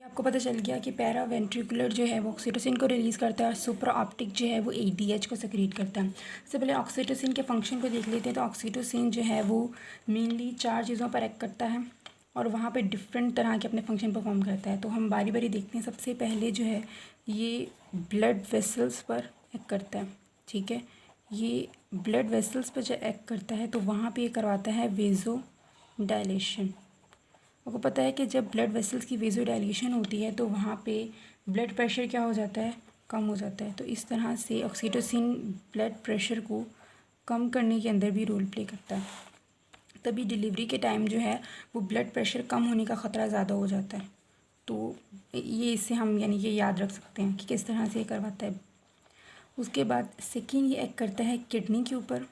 आपको पता चल गया कि पैरावेंट्रिकुलर जो है वो ऑक्सीटोसिन को रिलीज़ करता है और सुप्रा ऑप्टिक जो है वो एडीएच को सेक्रेट करता है। सबसे पहले ऑक्सीटोसिन के फंक्शन को देख लेते हैं। तो ऑक्सीटोसिन जो है वो मेनली 4 चीज़ों पर एक्ट करता है और वहाँ पे डिफरेंट तरह के अपने फंक्शन परफॉर्म करता है। तो हम बारी बारी देखते हैं। सबसे पहले जो है ये ब्लड वेसल्स पर एक्ट करता है, ठीक है। ये ब्लड वेसल्स पर जब एक्ट करता है तो वहाँ पर ये करवाता है वेजो डायलेशन। आपको पता है कि जब ब्लड वेसल्स की वेज़ोडाइलेशन होती है तो वहाँ पे ब्लड प्रेशर क्या हो जाता है, कम हो जाता है। तो इस तरह से ऑक्सीटोसिन ब्लड प्रेशर को कम करने के अंदर भी रोल प्ले करता है। तभी डिलीवरी के टाइम जो है वो ब्लड प्रेशर कम होने का ख़तरा ज़्यादा हो जाता है। तो ये इससे हम यानी कि याद रख सकते हैं कि किस तरह से ये करवाता है। उसके बाद सेकेंड ये एक्ट करता है किडनी के ऊपर,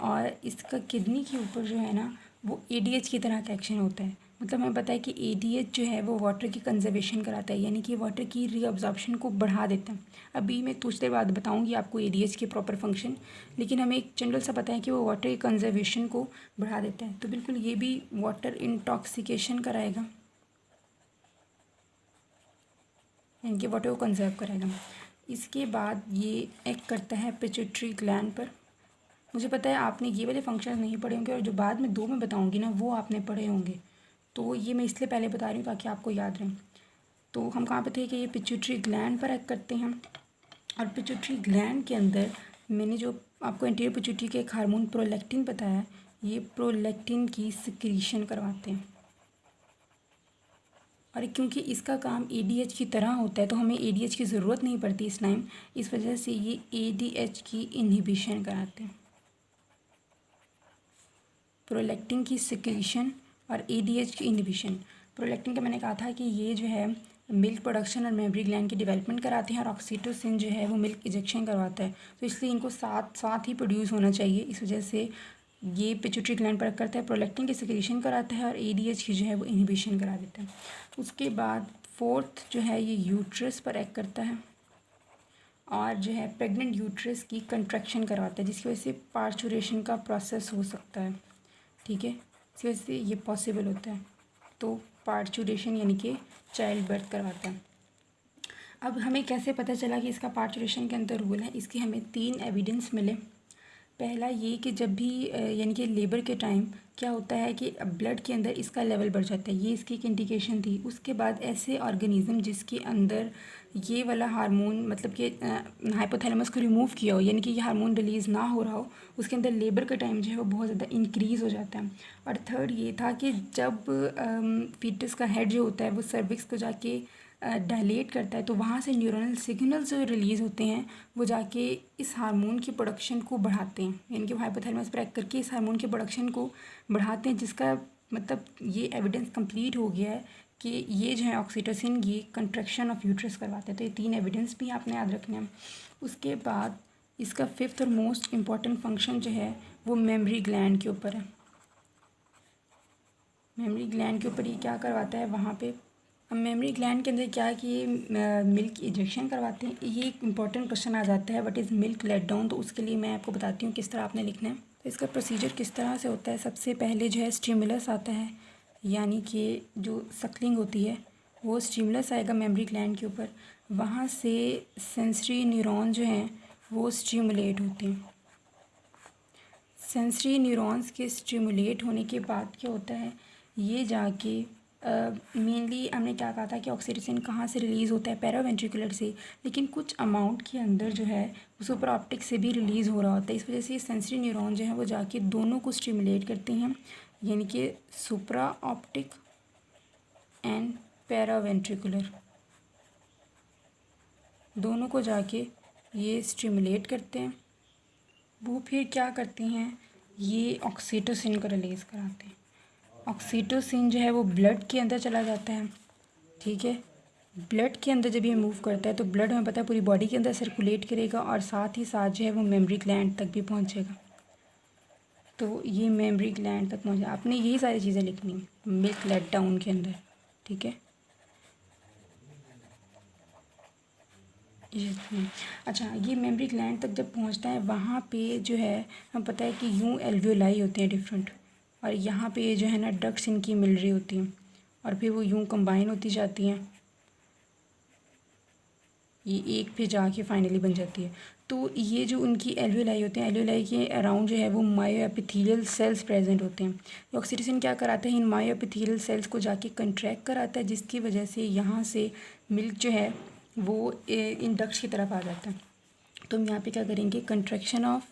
और इसका किडनी के ऊपर जो है ना वो एडीएच की तरह का एक्शन होता है। मतलब हमें पता है कि एडीएच जो है वो वाटर की कंजर्वेशन कराता है, यानी कि वाटर की रीअब्जॉर्प्शन को बढ़ा देता है। अभी मैं कुछ देर बाद बताऊंगी आपको एडीएच के प्रॉपर फंक्शन, लेकिन हमें एक जनरल सा पता है कि वो वाटर की कंजर्वेशन को बढ़ा देता है। तो बिल्कुल ये भी वाटर इंटॉक्सिकेशन कराएगा, यानी कि वाटर को कंजर्व कराएगा। इसके बाद ये एक्ट करता है पिट्यूटरी ग्लैंड पर। मुझे पता है आपने ये वाले फंक्शन नहीं पढ़े होंगे, और जो बाद में 2 में बताऊंगी ना वो आपने पढ़े होंगे, तो ये मैं इसलिए पहले बता रही हूँ ताकि आपको याद रहे। तो हम कहाँ पे थे कि ये पिट्यूटरी ग्लैंड पर एक्ट करते हैं। और पिट्यूटरी ग्लैंड के अंदर मैंने जो आपको एंटीरियर पिट्यूटरी के एक हार्मोन प्रोलैक्टिन बताया, ये प्रोलैक्टिन की सिक्रीशन करवाते हैं। और क्योंकि इसका काम एडीएच की तरह होता है तो हमें एडीएच की ज़रूरत नहीं पड़ती इस टाइम, इस वजह से ये एडीएच की इनहिबिशन कराते हैं। प्रोलैक्टिन की सिक्रीशन और एडीएच की इनहिबिशन। प्रोलैक्टिन का मैंने कहा था कि ये जो है मिल्क प्रोडक्शन और मेमरी ग्लैंड की डेवलपमेंट कराते हैं, और ऑक्सीटोसिन जो है वो मिल्क इजेक्शन करवाता है। तो इसलिए इनको साथ साथ ही प्रोड्यूस होना चाहिए, इस वजह से ये पिट्यूटरी ग्लैंड पर करता है, प्रोलैक्टिन की सिक्रीशन कराता है और एडीएच की जो है वो इनहिबिशन करा देता है। उसके बाद फोर्थ जो है ये यूट्रस पर एक्ट करता है और जो है प्रेग्नेंट यूट्रस की कंट्रैक्शन करवाता है, जिसकी वजह से पार्चुरेशन का प्रोसेस हो सकता है, ठीक है। इस वजह से ये पॉसिबल होता है। तो पार्चुरेशन यानी कि चाइल्ड बर्थ करवाता है। अब हमें कैसे पता चला कि इसका पार्चुरेशन के अंदर रोल है, इसके हमें 3 एविडेंस मिले। पहला ये कि जब भी यानी कि लेबर के टाइम क्या होता है कि ब्लड के अंदर इसका लेवल बढ़ जाता है, ये इसकी एक इंडिकेशन थी। उसके बाद ऐसे ऑर्गेनिज्म जिसके अंदर ये वाला हार्मोन मतलब कि हाइपोथैलेमस को रिमूव किया हो, यानी कि ये हार्मोन रिलीज़ ना हो रहा हो, उसके अंदर लेबर का टाइम जो है वो बहुत ज़्यादा इंक्रीज़ हो जाता है। और थर्ड ये था कि जब फीटस का हेड जो होता है वो सर्विक्स को जाके डायलेट करता है, तो वहाँ से न्यूरोनल सिग्नल्स जो रिलीज़ होते हैं वो जाके इस हार्मोन की प्रोडक्शन को बढ़ाते हैं, यानी कि हाइपोथैलेमस पर एक्ट करके इस हार्मोन के प्रोडक्शन को बढ़ाते हैं, जिसका मतलब ये एविडेंस कंप्लीट हो गया है कि ये जो है ऑक्सीटोसिन ये कंट्रैक्शन ऑफ यूट्रस करवाते हैं। तो ये 3 एविडेंस भी आपने याद रखने हैं। उसके बाद इसका 5th और मोस्ट इम्पॉर्टेंट फंक्शन जो है वो मेमरी ग्लैंड के ऊपर है। मेमरी ग्लैंड के ऊपर ये क्या करवाता है वहाँ पे। अब मेमरी ग्लैंड के अंदर क्या है कि ये मिल्क इंजेक्शन करवाते हैं। ये एक इम्पॉर्टेंट क्वेश्चन आ जाता है, what is milk let down. तो उसके लिए मैं आपको बताती हूँ किस तरह आपने लिखना है। तो इसका प्रोसीजर किस तरह से होता है। सबसे पहले जो है स्टिमुलस आता है, यानी कि जो सक्लिंग होती है वो स्टिमुलस आएगा मेमरी ग्लैंड के ऊपर। वहाँ से सेंसरी न्यूरॉन जो हैं वो स्टिमुलेट होते हैं। सेंसरी न्यूरॉन्स के स्टिमुलेट होने के बाद क्या होता है, ये जाके मेनली हमने क्या कहा था कि ऑक्सीटोसिन कहाँ से रिलीज़ होता है, पैरावेंट्रिकुलर से, लेकिन कुछ अमाउंट के अंदर जो है वो सुपर ऑप्टिक से भी रिलीज़ हो रहा होता है। इस वजह से सेंसरी न्यूरॉन जो है वो जाके दोनों को स्टिमुलेट करते हैं, यानी कि सुप्रा ऑप्टिक एंड पैरावेंट्रिकुलर दोनों को जाके ये स्टिमुलेट करते हैं। वो फिर क्या करते हैं, ये ऑक्सीटोसिन को रिलीज़ कराते हैं। ऑक्सीटोसिन जो है वो ब्लड के अंदर चला जाता है, ठीक है। ब्लड के अंदर जब ये मूव करता है तो ब्लड हमें पता है पूरी बॉडी के अंदर सर्कुलेट करेगा, और साथ ही साथ जो है वो मेमरी ग्लैंड तक भी पहुंचेगा। तो ये मेमरी ग्लैंड तक पहुंचा, आपने यही सारी चीज़ें लिखनी है मिल्क लेट डाउन के अंदर, ठीक है। अच्छा, ये मेमरी ग्लैंड तक जब पहुंचता है वहाँ पे जो है हमें पता है कि यूँ एल्वियोलाई होते हैं डिफरेंट, और यहाँ पे जो है ना डक्ट्स इनकी मिल रही होती हैं, और फिर वो यूँ कंबाइन होती जाती हैं ये एक पे जाके फाइनली बन जाती है। तो ये जो उनकी एल्वेलाई होते हैं, एल्वेलाई के अराउंड जो है वो मायोएपिथेलियल सेल्स प्रेजेंट होते हैं। ऑक्सीटोसिन क्या कराता है, इन मायोएपिथेलियल सेल्स को जाके कंट्रैक्ट कराता है, जिसकी वजह से यहाँ से मिल्क जो है वो इन डक्ट्स की तरफ आ जाता है। तो हम यहाँ पे क्या करेंगे, कंट्रैक्शन ऑफ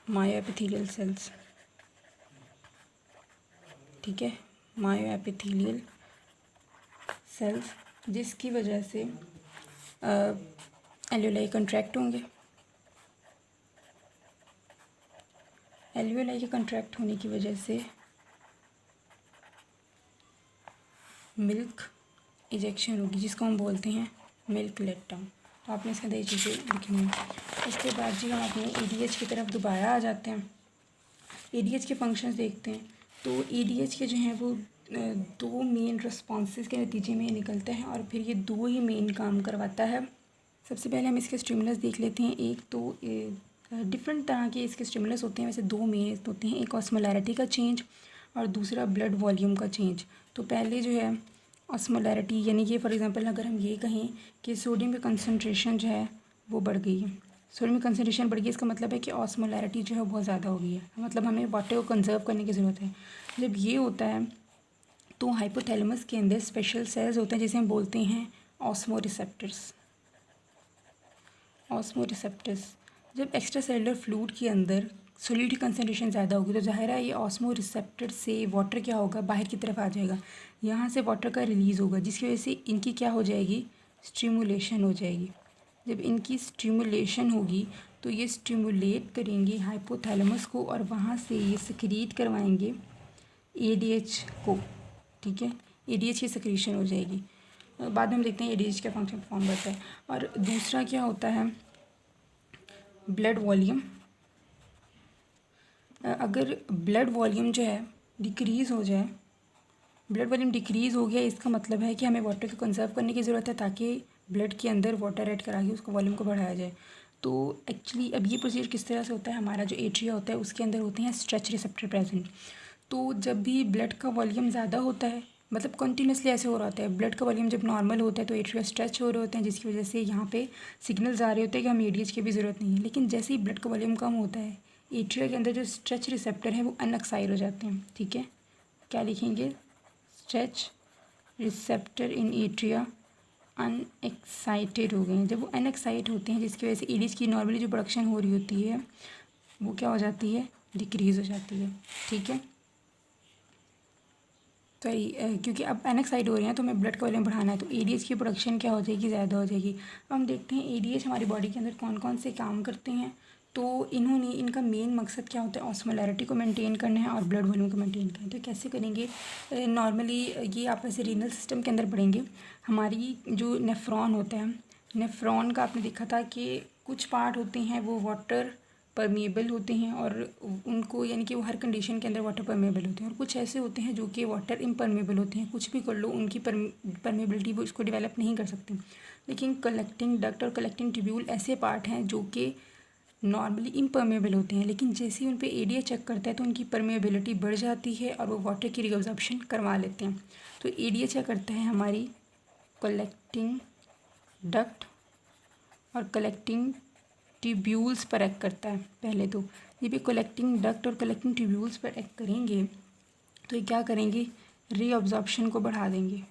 मायोएपिथेलियल सेल्स, ठीक है, मायोएपिथेलियल सेल्स, जिसकी वजह से एल्वेलाई कंट्रैक्ट होंगे। एल्वेलाई के कंट्रैक्ट होने की वजह से मिल्क इजेक्शन होगी, जिसको हम बोलते हैं मिल्क लेट डाउन। तो आपने इसके अंदर ये चीज़ें लिखनी है। उसके बाद जी हम अपने एडीएच की तरफ दोबारा आ जाते हैं। एडीएच के फंक्शंस देखते हैं। तो एडीएच के जो हैं वो दो मेन रिस्पॉन्सेज के नतीजे में निकलते हैं और फिर ये दो ही मेन काम करवाता है। सबसे पहले हम इसके स्टिमुलस देख लेते हैं। एक तो डिफरेंट तरह के इसके स्टिमुलस होते हैं, वैसे दो मेन होते हैं, एक ऑस्मोलैरिटी का चेंज और दूसरा ब्लड वॉल्यूम का चेंज। तो पहले जो है ऑस्मोलैरिटी, यानी कि फॉर एग्जांपल अगर हम ये कहें कि सोडियम की कंसनट्रेशन जो है वो बढ़ गई है, सोडियम की कंसनट्रेशन बढ़ गई, इसका मतलब है कि ऑस्मोलैरिटी जो है बहुत ज़्यादा हो गई है, मतलब हमें वाटर को कंजर्व करने की ज़रूरत है। जब ये होता है तो हाइपोथैलेमस के अंदर स्पेशल सेल्स होते हैं जिसे हम बोलते हैं ऑस्मोरिसेप्टर्स। ऑस्मोरिसेप्टर्स, जब एक्स्ट्रा सेलुलर फ्लूइड के अंदर सॉल्यूट की कंसनट्रेशन ज़्यादा होगी तो ज़ाहिर है ये ऑस्मोरिसेप्टर से वाटर क्या होगा, बाहर की तरफ आ जाएगा, यहाँ से वाटर का रिलीज़ होगा, जिसकी वजह से इनकी क्या हो जाएगी, स्टिमुलेशन हो जाएगी। जब इनकी स्टिमुलेशन होगी तो ये स्टिमुलेट करेंगे हाइपोथैलेमस को और वहाँ से ये सिक्रीट करवाएंगे एडीएच को, ठीक है, एडीएच की सिक्रीशन हो जाएगी। बाद में हम देखते हैं एडीएच का फंक्शन परफॉर्म करता है। और दूसरा क्या होता है, ब्लड वॉल्यूम। अगर ब्लड वॉल्यूम जो है डिक्रीज़ हो जाए, ब्लड वॉल्यूम डिक्रीज़ हो गया, इसका मतलब है कि हमें वाटर को कंजर्व करने की ज़रूरत है ताकि ब्लड के अंदर वाटर ऐड करा के उसको वॉल्यूम को बढ़ाया जाए। तो एक्चुअली अब ये प्रोसीजर किस तरह से होता है, हमारा जो एट्रिया होता है उसके अंदर होते हैं स्ट्रेच रिसेप्टर प्रेजेंट। तो जब भी ब्लड का वॉल्यूम ज़्यादा होता है, मतलब कंटिन्यूसली ऐसे हो रहा होता है, ब्लड का वॉल्यूम जब नॉर्मल होता है तो एट्रिया स्ट्रेच हो रहे होते हैं, जिसकी वजह से यहाँ पे सिग्नल्स आ रहे होते हैं कि हमें एडीएच की भी ज़रूरत नहीं है। लेकिन जैसे ही ब्लड का वॉल्यूम कम होता है, एट्रिया के अंदर जो स्ट्रेच रिसेप्टर हैं वो अनएक्साइट हो जाते हैं, ठीक है। क्या लिखेंगे, stretch receptor in atria unexcited हो गए हैं। जब वो अनएक्साइट होते हैं जिसकी वजह से एडीएच की नॉर्मली जो प्रोडक्शन हो रही होती है वो क्या हो जाती है, डिक्रीज़ हो जाती है, ठीक है। तो क्योंकि अब अनएक्साइट हो रहे हैं तो हमें ब्लड का वॉल्यूम बढ़ाना है, तो एडीएच की प्रोडक्शन क्या हो जाएगी, ज़्यादा हो जाएगी। अब हम देखते हैं एडीएच हमारी बॉडी के अंदर कौन कौन से काम करते हैं। तो इनका मेन मकसद क्या होता है, ऑस्मोलैरिटी को मेंटेन करना है और ब्लड वॉल्यूम को मेंटेन करना है। तो कैसे करेंगे, नॉर्मली ये आप ऐसे रीनल सिस्टम के अंदर पढ़ेंगे। हमारी जो नेफ्रॉन होता है, नेफ्रॉन का आपने देखा था कि कुछ पार्ट होते हैं वो वाटर परमेबल होते हैं और उनको, यानी कि वो हर कंडीशन के अंदर वाटर परमेबल होते हैं, और कुछ ऐसे होते हैं जो कि वाटर इम्परमेबल होते हैं, कुछ भी कर लो उनकी परमेबिलिटी वो इसको डेवलप नहीं कर सकते। लेकिन कलेक्टिंग डक्ट और कलेक्टिंग ट्यूब्यूल ऐसे पार्ट हैं जो कि नॉर्मली इम्परमेबल होते हैं, लेकिन जैसे ही उन पर एडीएच चेक करता है तो उनकी परमेबिलिटी बढ़ जाती है और वो वाटर की रिअब्जॉर्प्शन करवा लेते हैं। तो एडीएच क्या करता है, हमारी कलेक्टिंग डक्ट और कलेक्टिंग ट्यूब्यूल्स पर एक्ट करता है। पहले तो ये भी कलेक्टिंग डक्ट और कलेक्टिंग ट्यूब्यूल्स पर एक्ट करेंगे तो ये क्या करेंगे, रीअब्जॉर्प्शन को बढ़ा देंगे।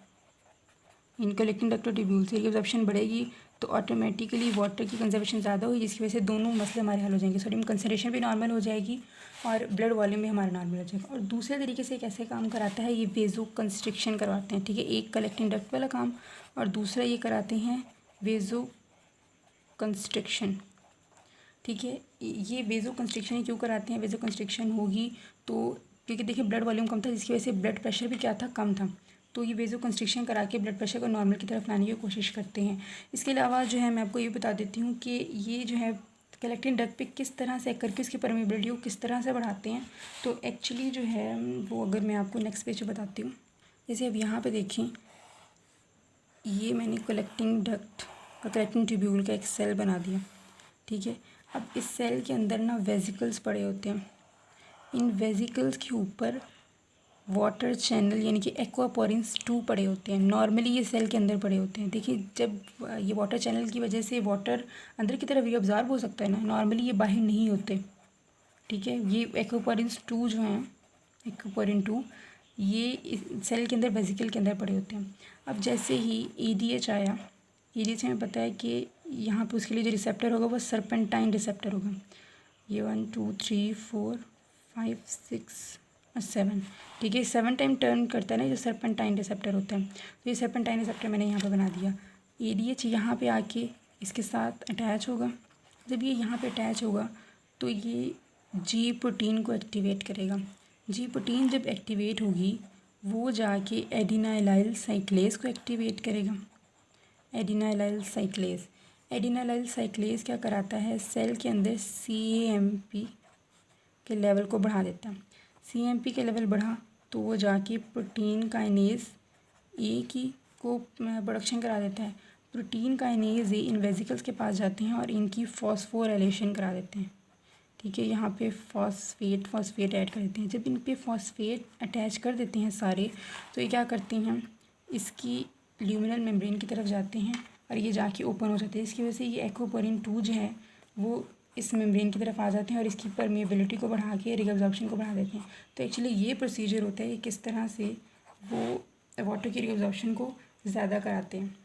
इन कलेक्टिंग डक्ट और ट्यूब्यूल से रीअब्जॉर्प्शन बढ़ेगी तो ऑटोमेटिकली वाटर की कंजर्वेशन ज़्यादा होगी, जिसकी वजह से दोनों मसले हमारे हल हो जाएंगे, सोडियम कंसनट्रेशन भी नॉर्मल हो जाएगी और ब्लड वॉल्यूम भी हमारा नॉर्मल हो जाएगा। और दूसरे तरीके से कैसे काम कराता है, ये वेजो कंस्ट्रिक्शन करवाते हैं, ठीक है। एक कलेक्टिंग डक्ट वाला काम और दूसरा ये कराते हैं वेजो कंस्ट्रिक्शन, ठीक है। ये वेजो कंस्ट्रिक्शन क्यों कराते हैं, वेजो कंस्ट्रिक्शन होगी तो क्योंकि देखिए ब्लड वॉल्यूम कम था जिसकी वजह से ब्लड प्रेशर भी क्या था, कम था, तो ये वेजो कंस्ट्रिक्शन करा के ब्लड प्रेशर को नॉर्मल की तरफ लाने की कोशिश करते हैं। इसके अलावा जो है मैं आपको ये बता देती हूँ कि ये जो है कलेक्टिंग डक्ट पे किस तरह से करके उसकी परमेबिलिटी को किस तरह से बढ़ाते हैं। तो एक्चुअली जो है वो अगर मैं आपको नेक्स्ट पेज पर बताती हूँ, जैसे अब यहाँ पर देखें, ये मैंने कलेक्टिंग डक्ट और कलेक्टिंग ट्यूब्यूल का एक सेल बना दिया, ठीक है। अब इस सेल के अंदर ना वेजिकल्स पड़े होते हैं, इन वेजिकल्स के ऊपर वाटर चैनल यानी कि एक्वापोरिन्स 2 पड़े होते हैं। नॉर्मली ये सेल के अंदर पड़े होते हैं। देखिए जब ये वाटर चैनल की वजह से वाटर अंदर की तरफ एब्जॉर्ब हो सकता है ना, नॉर्मली ये बाहर नहीं होते। ठीक है, ये एक्वापोरिन्स 2 जो हैं, एक्वापोरिन 2 ये सेल के अंदर वेसिकल के अंदर पड़े होते हैं। अब जैसे ही EDH आया, EDH हमें पता है कि यहाँ पे उसके लिए जो रिसेप्टर होगा वो सर्पेंटाइन रिसेप्टर होगा। ये 1 2 3 4 5 6 और 7, ठीक है, 7 टाइम टर्न करता है ना जो सर्पेंटाइन रिसेप्टर होता है। तो ये सर्पेंटाइन रिसेप्टर मैंने यहाँ पे बना दिया। EDH यहाँ पे आके इसके साथ अटैच होगा। जब ये यहाँ पे अटैच होगा तो ये G प्रोटीन को एक्टिवेट करेगा। G प्रोटीन जब एक्टिवेट होगी वो जाके एडिनाइलाइल साइक्लेस को एक्टिवेट करेगा। एडिनाइलाइल साइक्लेस, एडिनाइलाइल साइक्लेस क्या कराता है, सेल के अंदर CAMP के लेवल को बढ़ा देता है। CAMP के लेवल बढ़ा तो वो जाके प्रोटीन काइनेज ए की को प्रोडक्शन करा देता है। Protein kinase A in vesicles के पास जाते हैं और इनकी फॉस्फोराइलेशन करा देते हैं। ठीक है, यहाँ पे फॉस्फेट ऐड कर देते हैं। जब इन पे फॉस्फेट अटैच कर देते हैं सारे, तो ये क्या करते हैं, इसकी ल्यूमिनल मेम्ब्रेन की तरफ जाते हैं और ये जाके ओपन हो जाते हैं। इसकी वजह से ये एक्वापोरिन 2 जो है वो इस मेम्ब्रेन की तरफ आ जाते हैं और इसकी परमेबिलिटी को बढ़ा के रिअब्जॉर्प्शन को बढ़ा देते हैं। तो एक्चुअली ये प्रोसीजर होता है कि किस तरह से वो वाटर की रिअब्जॉर्प्शन को ज़्यादा कराते हैं।